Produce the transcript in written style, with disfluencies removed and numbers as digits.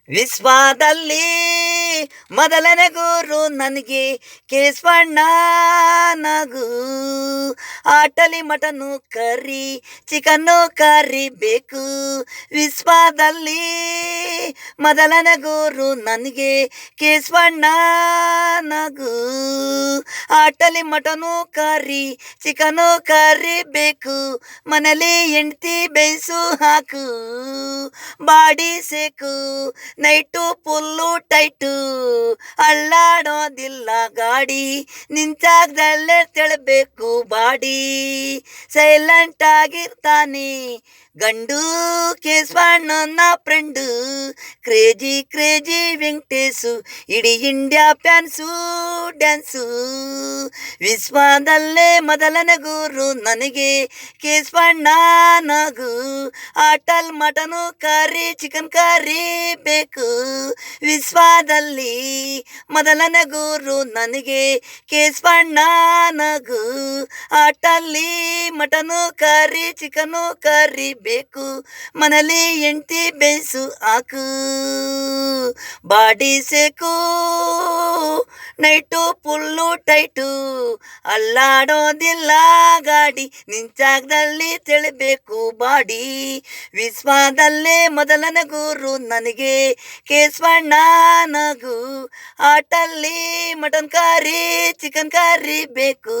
ವಿಶ್ವದಲ್ಲಿ ಮೊದಲನೇ ಗುರು ನನಗೆ ಕೇಸ್ವಣ್ಣ ನಗು. ಆಟಲಿ ಮಟನು ಕರಿ, ಚಿಕನ್ನು ಕರಿ ಬೇಕು. ವಿಶ್ವದಲ್ಲಿ ಮೊದಲನೇ ಗುರು ನನಗೆ ಕೇಸ್ವಣ್ಣ ನಗು. ಆಟಲಿ ಮಟನು ಕರಿ, ಚಿಕನ್ನು ಕರಿ ಬೇಕು. ಮನೇಲಿ ಹೆಂಡ್ತಿ ಬೇಯಿಸು ಹಾಕು, ಬಾಡಿ ಸೇಕು, ನೈಟು ಫುಲ್ಲು ಟೈಟು, ಅಳ್ಳಾಡೋದಿಲ್ಲ ಗಾಡಿ, ನಿಂತಾಗ್ದಲ್ಲೇ ತೆಳಬೇಕು ಬಾಡಿ. ಸೈಲೆಂಟ್ ಆಗಿರ್ತಾನೆ ಗಂಡು ಕೇಸ್ವಣ್ಣನ ಫ್ರೆಂಡು. ಕ್ರೇಜಿ ಕ್ರೇಜಿ ವೆಂಕಟೇಶು, ಇಡೀ ಇಂಡಿಯಾ ಫ್ಯಾನ್ಸು ಡ್ಯಾನ್ಸು. ವಿಶ್ವದಲ್ಲೇ ಮೊದಲನೇ ಗುರು ನನಗೆ ಕೇಸ್ವಣ್ಣ ನಗು. ಆಟಲ್ ಮಟನು ಕರಿ, ಚಿಕನ್ ಕರಿ ಬೇಕು. ವಿಶ್ವದಲ್ಲಿ ಮೊದಲನೇ ಗುರು ನನಗೆ ಕೇಸ್ವಣ್ಣ ನಗು. ಆಟಲ್ಲಿ ಮಟನು ಕರಿ, ಚಿಕನು ಕರಿ ಬೇಕು. ಮನೇಲಿ ಹೆಂಡ್ತಿ ಬೇಯಿಸು ಹಾಕು, ಬಾಡಿ ಸೇಕು, ನೈಟು ಫುಲ್ಲು ಟೈಟು, ಅಲ್ಲಾಡೋದಿಲ್ಲ ಗಾಡಿ, ನಿಂಚಾಗದಲ್ಲಿ ತೆಳಿಬೇಕು ಬಾಡಿ. ವಿಶ್ವದಲ್ಲೇ ಮೊದಲನೇ ಗುರು ನನಗೆ ಕೇಸ್ವಣ್ಣ ನಗು. ಆಟಲ್ಲಿ ಮಟನ್ ಕರಿ, ಚಿಕನ್ ಕರಿ ಬೇಕು.